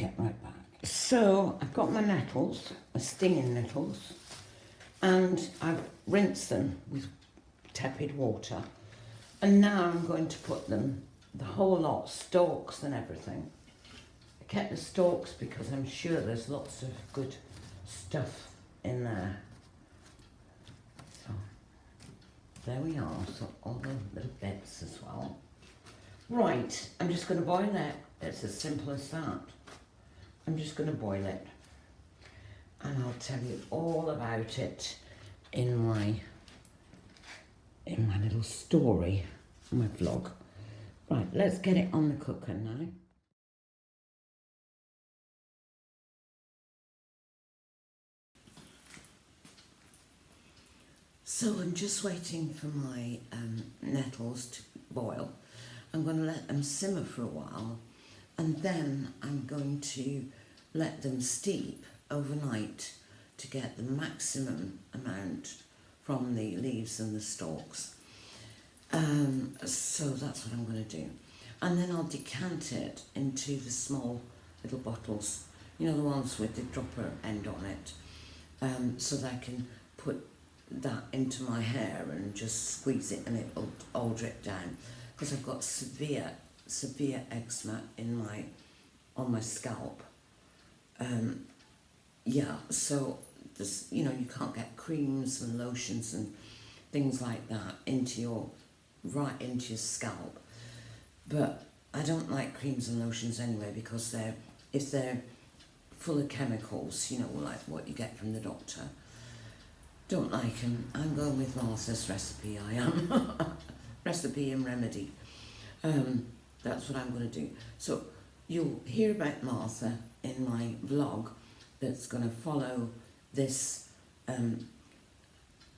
get right back. So I've got my nettles, my stinging nettles, and I've rinsed them with tepid water. And now I'm going to put them, the whole lot, stalks and everything. I kept the stalks because I'm sure there's lots of good stuff in there. So there we are, so all the little bits as well. Right, I'm just going to boil it. It's as simple as that. I'm just going to boil it. And I'll tell you all about it in my little story, my vlog. Right, let's get it on the cooker now. So I'm just waiting for my nettles to boil. I'm going to let them simmer for a while, and then I'm going to let them steep overnight to get the maximum amount from the leaves and the stalks. So that's what I'm going to do. And then I'll decant it into the small little bottles, you know, the ones with the dropper end on it, so that I can put that into my hair and just squeeze it and it'll all drip down. Because I've got severe eczema on my scalp. Yeah, so there's, you know, you can't get creams and lotions and things like that right into your scalp. But I don't like creams and lotions anyway, because if they're full of chemicals, you know, like what you get from the doctor, don't like them. I'm going with Martha's recipe, I am. Recipe and remedy. That's what I'm going to do. So you'll hear about Martha in my vlog that's going to follow this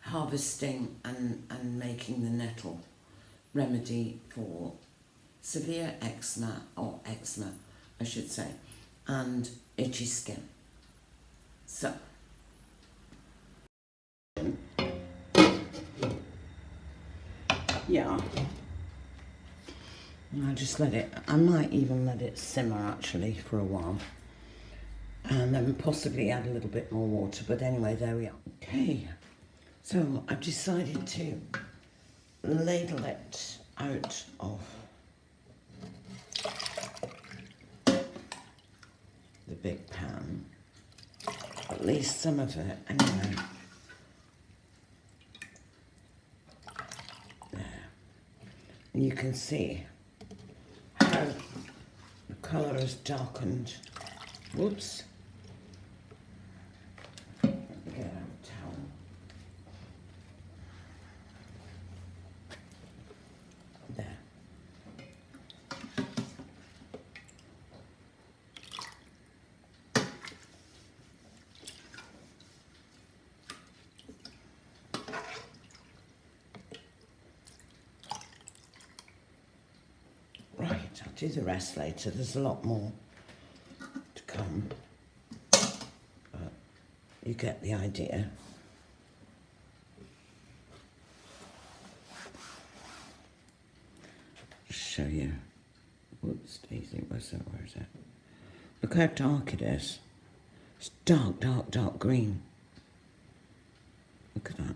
harvesting and making the nettle remedy for severe eczema, or eczema I should say, and itchy skin. So yeah, I just I might even let it simmer actually for a while, and then possibly add a little bit more water, but anyway, there we are. Okay, so I've decided to ladle it out of the big pan, at least some of it anyway. There. And you can see how the colour has darkened. Whoops. Let me get out a towel. There. Right, I'll do the rest later. There's a lot more to come, but you get the idea. Show you. Whoops, Daisy, where is it? Look how dark it is. It's dark, dark, dark green. Look at that.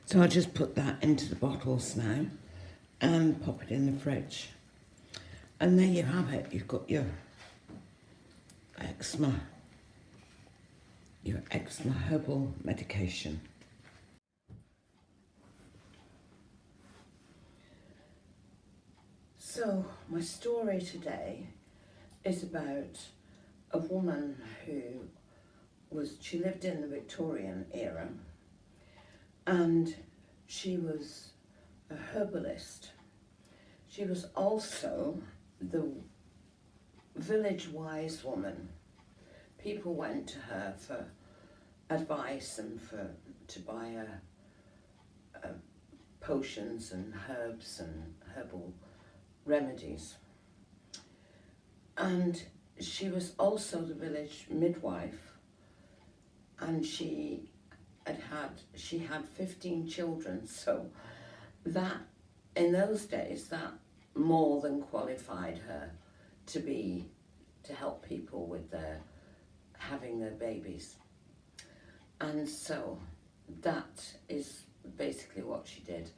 So I'll just put that into the bottles now and pop it in the fridge. And there you have it. You've got your eczema herbal medication. So my story today is about a woman who she lived in the Victorian era, and she was a herbalist. She was also the village wise woman. People went to her for advice and to buy potions and herbs and herbal remedies. And she was also the village midwife, and she had 15 children, so that in those days that more than qualified her to to help people with their having their babies. And so that is basically what she did.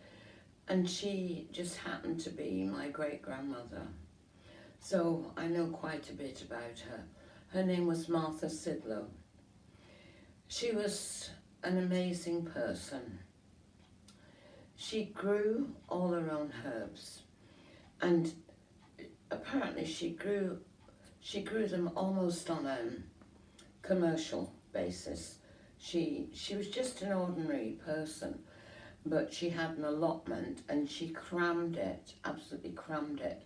And she just happened to be my great-grandmother. So I know quite a bit about her. Her name was Martha Sidlow. She was an amazing person. She grew all her own herbs, and apparently she grew them almost on a commercial basis. She was just an ordinary person, but she had an allotment and she crammed it, absolutely crammed it,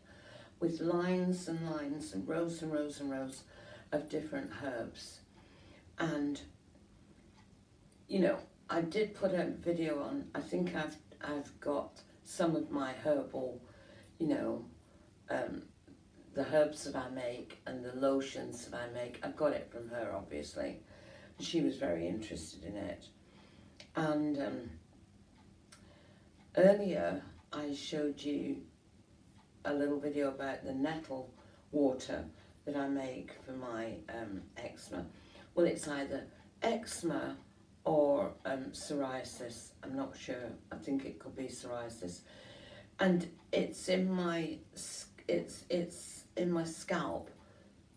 with lines and lines and rows and rows and rows of different herbs. And, you know, I did put a video on. I think I've got some of my herbal, you know, the herbs that I make and the lotions that I make. I got it from her, obviously. She was very interested in it. And earlier I showed you a little video about the nettle water that I make for my eczema. Well, it's either eczema or psoriasis. I'm not sure. I think it could be psoriasis. And it's in my scalp,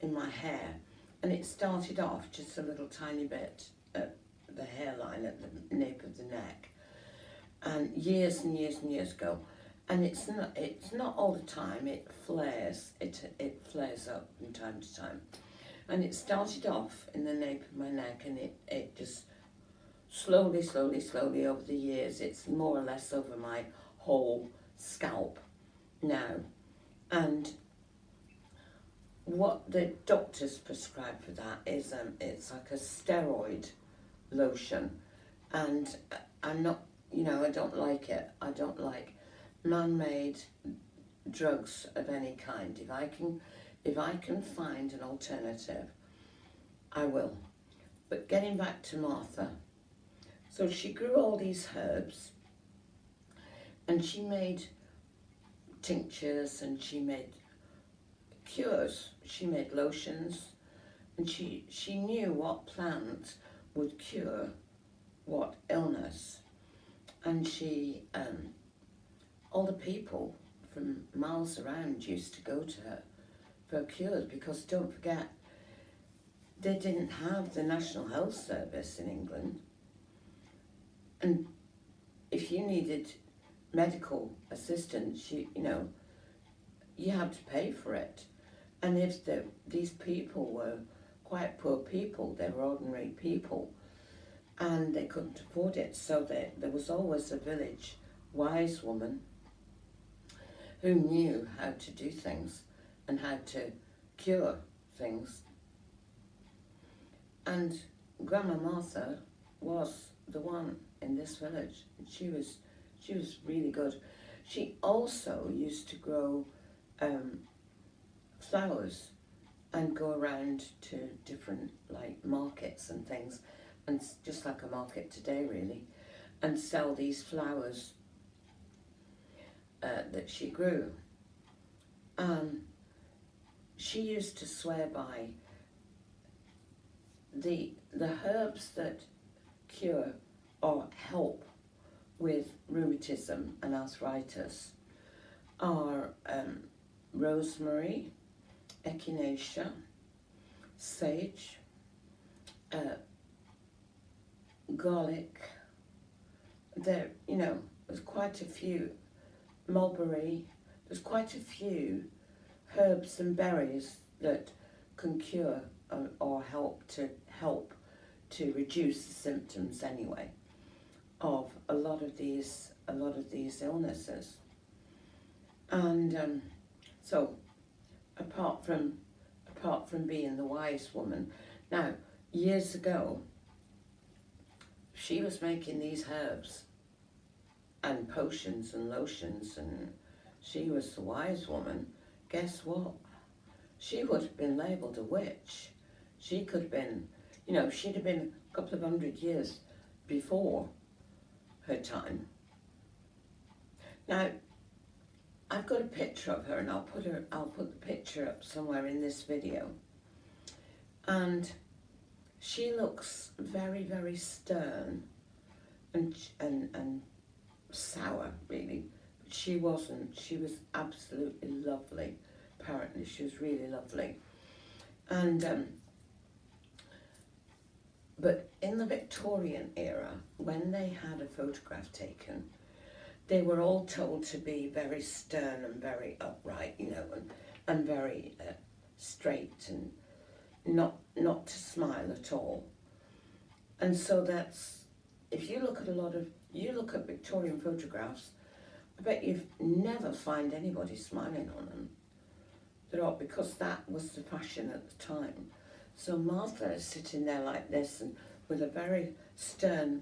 in my hair, and it started off just a little tiny bit at the hairline, at the nape of the neck, and years and years and years ago. And it's not all the time. It flares. It flares up from time to time, and it started off in the nape of my neck, and it just slowly over the years, it's more or less over my whole scalp now. And what the doctors prescribe for that is it's like a steroid lotion, and I'm not, you know, I don't like it. I don't like man-made drugs of any kind. If I can find an alternative, I will. But getting back to Martha, so she grew all these herbs, and she made tinctures, and she made cures, she made lotions, and she knew what plant would cure what illness. And she, all the people from miles around used to go to her for cures, because don't forget, they didn't have the National Health Service in England. And if you needed medical assistance, you know, you had to pay for it. And if these people were quite poor people, they were ordinary people, and they couldn't afford it, so there was always a village wise woman who knew how to do things and how to cure things. And Grandma Martha was the one in this village. She was really good. She also used to grow flowers and go around to different like markets and things, and just like a market today really, and sell these flowers that she grew. She used to swear by the herbs that cure or help with rheumatism and arthritis are rosemary, echinacea, sage, garlic. There, you know, there's quite a few, mulberry. There's quite a few herbs and berries that can cure or help to reduce the symptoms anyway of a lot of these illnesses. And so apart from being the wise woman, now years ago she was making these herbs and potions and lotions, and she was the wise woman. Guess what? She would have been labelled a witch. She could have been, you know, she'd have been a couple of 100 years before her time. Now, I've got a picture of her, and I'll put the picture up somewhere in this video. and she looks very, very stern and sour, really. But she wasn't. She was absolutely lovely. Apparently, she was really lovely. And but in the Victorian era, when they had a photograph taken, they were all told to be very stern and very upright, you know, and very straight and not to smile at all. And so that's, if you look at Victorian photographs, I bet you've never find anybody smiling on them. They're all, because that was the fashion at the time. So Martha is sitting there like this and with a very stern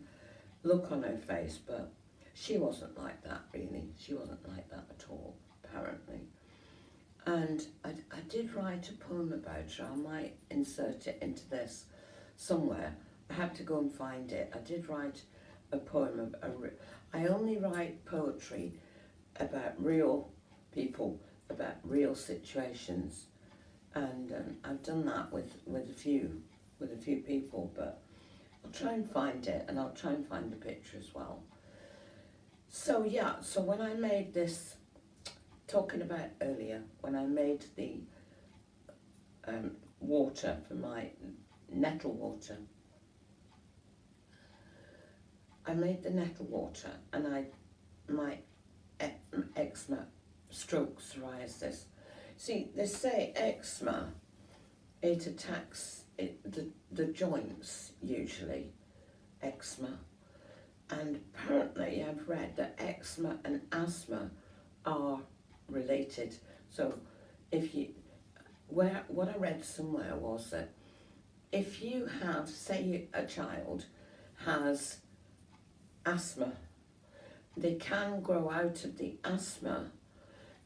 look on her face, but she wasn't like that, really. She wasn't like that at all, apparently. And I did write a poem about her. I might insert it into this somewhere. I have to go and find it. I did write a poem. I only write poetry about real people, about real situations. And I've done that with a few people, but I'll try and find it, and I'll try and find the picture as well. So yeah, so when I made this, talking about earlier, when I made the water for my nettle water, I made the nettle water, and my eczema, stroke, psoriasis. See, they say eczema, it attacks the joints usually, eczema. And apparently I've read that eczema and asthma are related. So what I read somewhere was that if you have, say a child has asthma, they can grow out of the asthma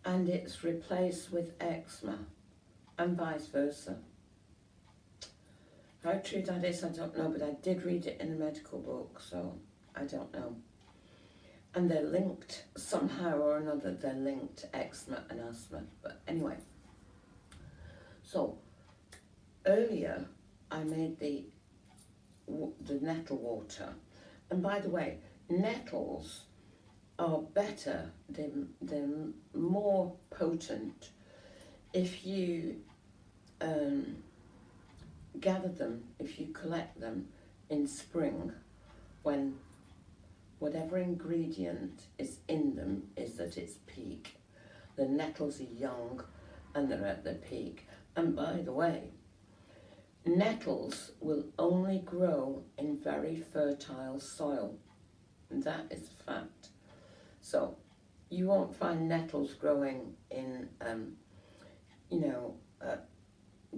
and it's replaced with eczema, and vice versa. How true that is, I don't know, but I did read it in a medical book, so I don't know. And they're linked, somehow or another, they're linked, eczema and asthma. But anyway, so earlier I made the nettle water. And by the way, nettles are better, they're more potent if you gather them, if you collect them in spring, when whatever ingredient is in them is at its peak. The nettles are young and they're at their peak. And by the way, nettles will only grow in very fertile soil. And that is a fact. So you won't find nettles growing in,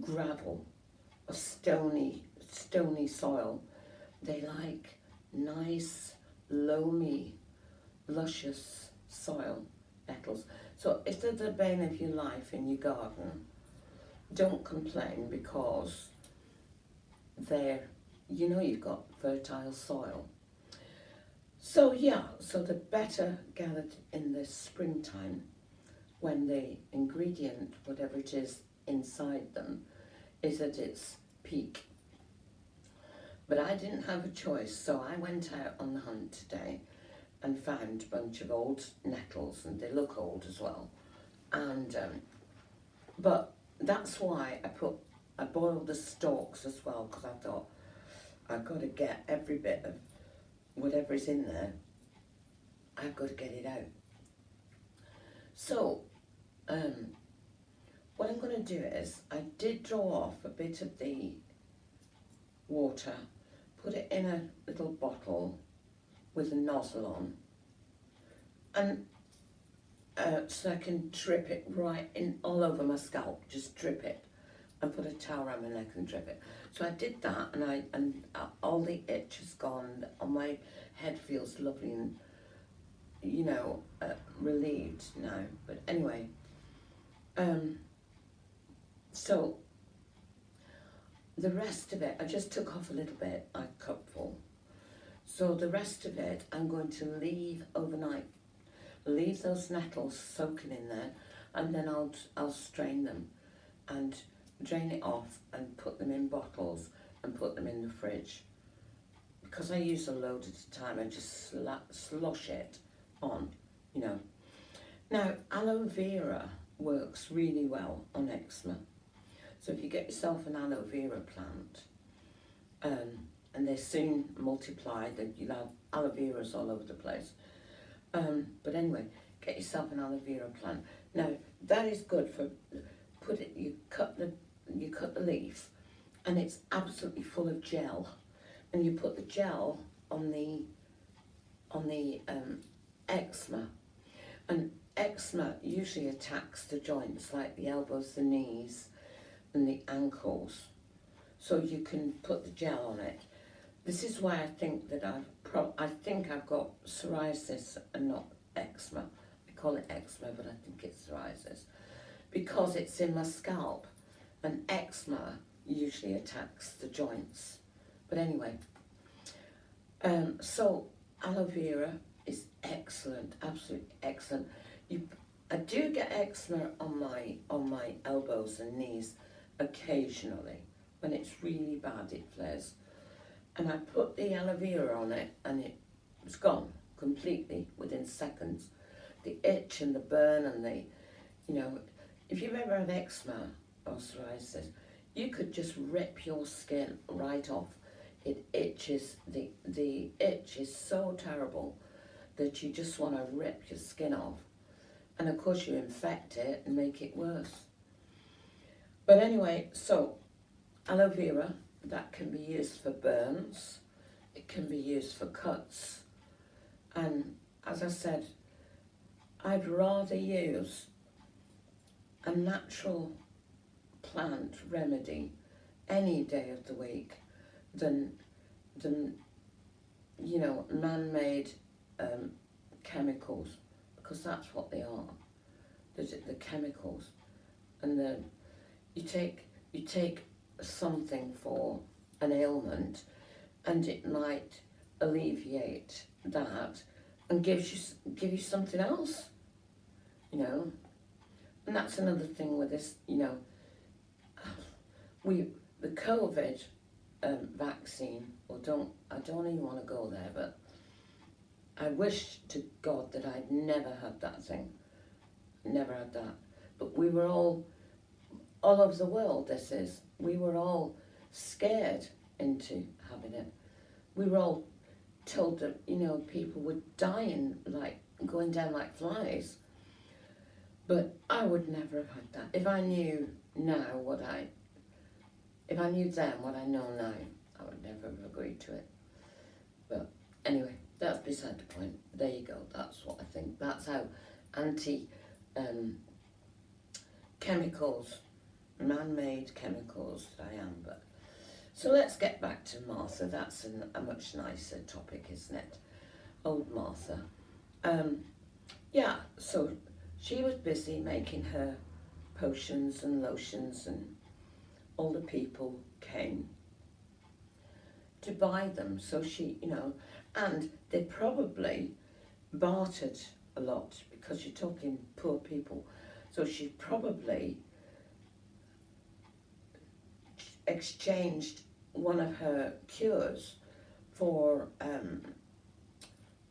gravel or stony soil. They like nice, loamy, luscious soil, nettles. So if they're the bane of your life in your garden, don't complain, because you've got fertile soil. So yeah, so they're better gathered in the springtime when the ingredient, whatever it is inside them, is at its peak. But I didn't have a choice, so I went out on the hunt today and found a bunch of old nettles, and they look old as well. And but that's why I boiled the stalks as well, because I thought I've got to get every bit of whatever is in there. I've got to get it out. So what I'm going to do is, I did draw off a bit of the water, put it in a little bottle with a nozzle on, and so I can drip it right in all over my scalp, just drip it, and put a towel around my neck and drip it. So I did that, and all the itch is gone, my head feels lovely and, relieved now. But anyway, so the rest of it, I just took off a little bit, a cupful. So the rest of it I'm going to leave overnight. Leave those nettles soaking in there, and then I'll strain them. And drain it off and put them in bottles and put them in the fridge. Because I use a load at a time, I just slosh it on, you know. Now, aloe vera works really well on eczema. So if you get yourself an aloe vera plant, and they soon multiply, that you'll have aloe veras all over the place. But anyway, get yourself an aloe vera plant. Now, that is good for, you cut the leaf, and it's absolutely full of gel, and you put the gel on the eczema, and eczema usually attacks the joints like the elbows, the knees, and the ankles. So you can put the gel on it. This is why I think that I've got psoriasis and not eczema. I call it eczema, but I think it's psoriasis because it's in my scalp, and eczema usually attacks the joints. But anyway, so aloe vera is excellent, absolutely excellent. I do get eczema on my elbows and knees occasionally. When it's really bad, it flares. And I put the aloe vera on it, and it was gone completely within seconds. The itch and the burn and the, you know, if you've ever had eczema or psoriasis, you could just rip your skin right off. It itches, the itch is so terrible that you just want to rip your skin off. And of course you infect it and make it worse. But anyway, so aloe vera, that can be used for burns, it can be used for cuts, and as I said, I'd rather use a natural plant remedy any day of the week than you know, man-made chemicals, because that's what they are. The chemicals, and then you take something for an ailment, and it might alleviate that and give you something else, you know. And that's another thing with this, you know. The COVID vaccine, I don't even want to go there, but I wish to God that I'd never had that thing, never had that. But we were all over the world, we were all scared into having it. We were all told that, you know, people were dying, like going down like flies. But I would never have had that. If I knew then what I know now, I would never have agreed to it. But anyway, that's beside the point. There you go, that's what I think. That's how chemicals, man-made chemicals I am. But so let's get back to Martha. That's a much nicer topic, isn't it? Old Martha. Yeah, so she was busy making her potions and lotions, and all the people came to buy them. So she, you know, and they probably bartered a lot, because you're talking poor people. So she probably exchanged one of her cures for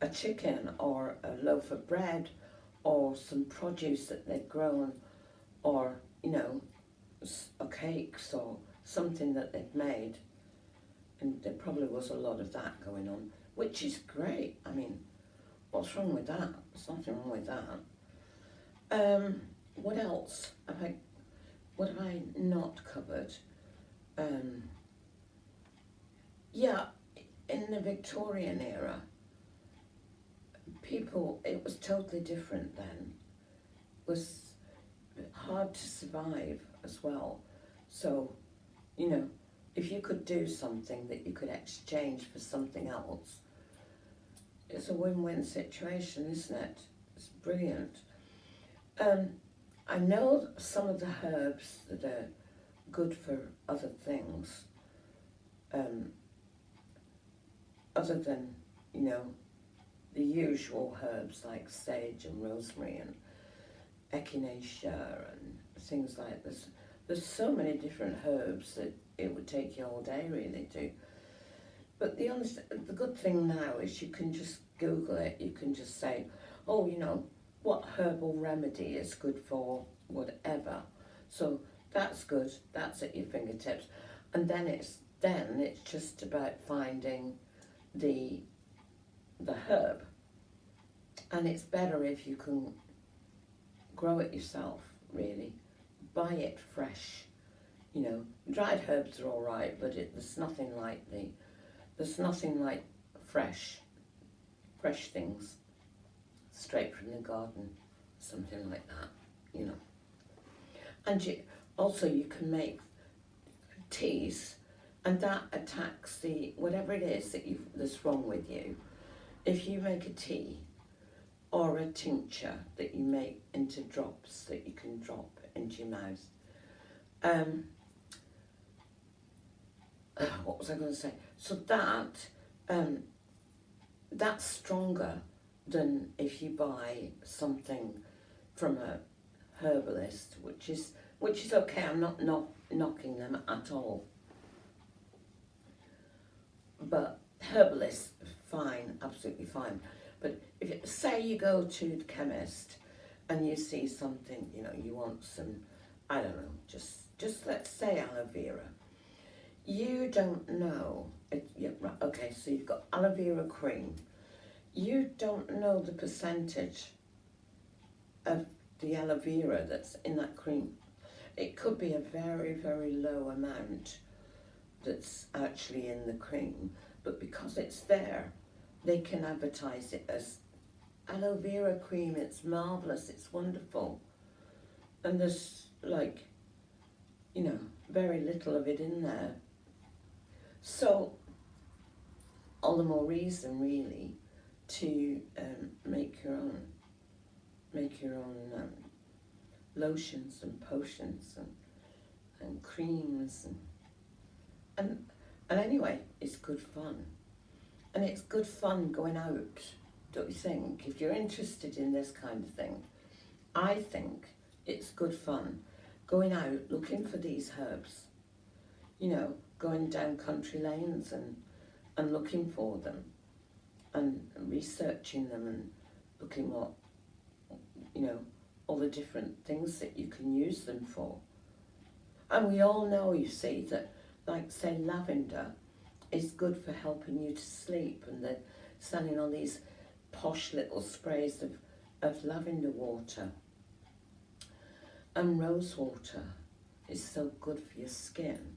a chicken or a loaf of bread or some produce that they'd grown, or, you know, cakes or something that they'd made. And there probably was a lot of that going on, which is great. I mean, what's wrong with that? There's nothing wrong with that. What else what have I not covered? Yeah, in the Victorian era, it was totally different then. It was hard to survive as well. So, you know, if you could do something that you could exchange for something else, it's a win-win situation, isn't it? It's brilliant. I know some of the herbs that are good for other things, other than, you know, the usual herbs like sage and rosemary and echinacea and things like this. There's so many different herbs that it would take you all day really to. But the good thing now is you can just Google it. You can just say, oh, what herbal remedy is good for whatever. So that's good. That's at your fingertips, and then it's just about finding the herb, and it's better if you can grow it yourself. Really, buy it fresh. Dried herbs are all right, but there's nothing like fresh things straight from the garden, something like that. And you can make teas, and that attacks whatever it is that's wrong with you. If you make a tea or a tincture that you make into drops that you can drop into your mouth, what was I going to say? So that's stronger than if you buy something from a herbalist, which is okay. I'm not knocking them at all. But herbalists, fine, absolutely fine. But say you go to the chemist and you see something, you want some, I don't know, just let's say aloe vera. You don't know, okay, so you've got aloe vera cream. You don't know the percentage of the aloe vera that's in that cream. It could be a very, very low amount that's actually in the cream, but because it's there, they can advertise it as aloe vera cream. It's marvellous, it's wonderful. And there's very little of it in there. So, all the more reason really to make your own lotions and potions and creams and anyway, it's good fun. And it's good fun going out, don't you think? If you're interested in this kind of thing, I think it's good fun going out looking for these herbs, going down country lanes and looking for them and researching them and looking what, all the different things that you can use them for. And we all know, you see, that say lavender is good for helping you to sleep, and they're selling all these posh little sprays of lavender water. And rose water is so good for your skin,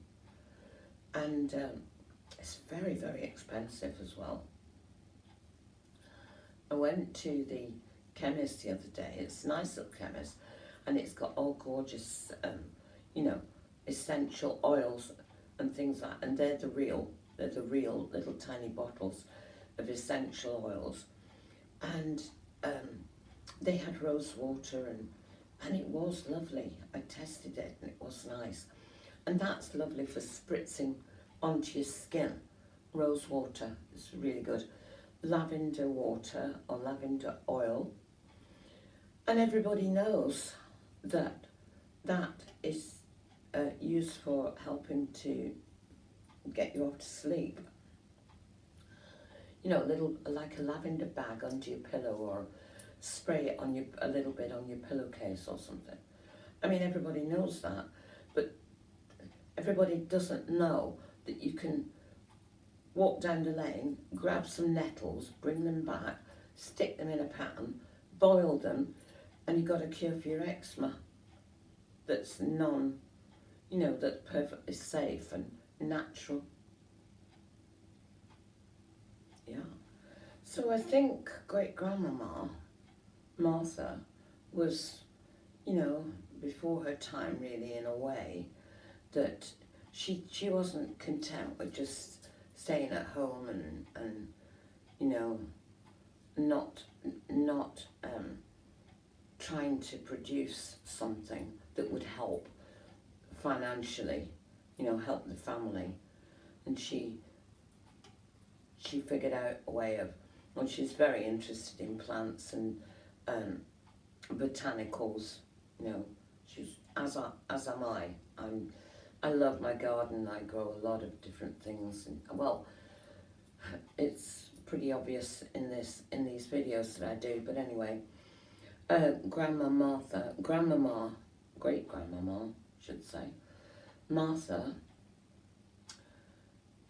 and it's very, very expensive as well. I went to the chemist the other day. It's a nice little chemist, and it's got all gorgeous essential oils and things like that, and they're the real little tiny bottles of essential oils. And they had rose water, and it was lovely. I tested it and it was nice. And that's lovely for spritzing onto your skin. Rose water is really good. Lavender water or lavender oil. And everybody knows that is used for helping to get you off to sleep. Like a lavender bag under your pillow, or spray it on a little bit on your pillowcase or something. I mean, everybody knows that, but everybody doesn't know that you can walk down the lane, grab some nettles, bring them back, stick them in a pan, boil them, and you've got a cure for your eczema that's that's perfectly safe and natural. Yeah. So I think great-grandmama Martha was, before her time really, in a way, that she wasn't content with just staying at home and not trying to produce something that would help financially, help the family. And she figured out a way of, well, she's very interested in plants and botanicals, she's, as am I I love my garden. I grow a lot of different things. And, well, it's pretty obvious in these videos that I do. But anyway, Grandmama, great grandmama, should say, Martha.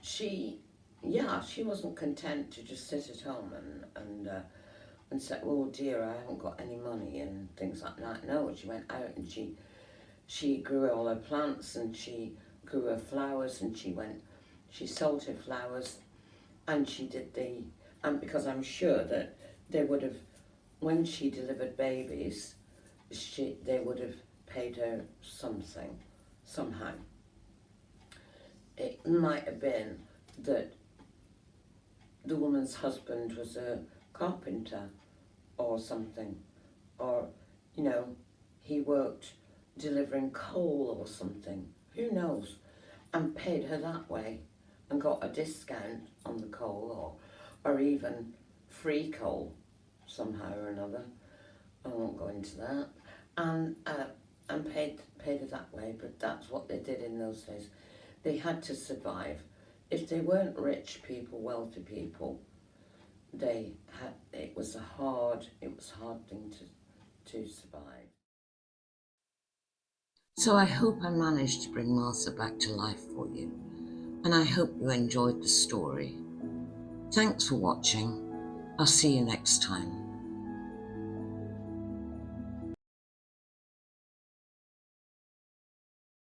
She wasn't content to just sit at home and say, oh dear, I haven't got any money and things like that. No, she went out and she grew all her plants and she grew her flowers and she sold her flowers and she did and because I'm sure that they would have, when she delivered babies, they would have paid her something, somehow. It might have been that the woman's husband was a carpenter or something, or, you know, he worked delivering coal or something, who knows, and paid her that way and got a discount on the coal or even free coal somehow or another. I won't go into that. And paid her that way, but that's what they did in those days. They had to survive. If they weren't rich people, wealthy people, it was a hard thing to survive. So I hope I managed to bring Martha back to life for you, and I hope you enjoyed the story. Thanks for watching. I'll see you next time.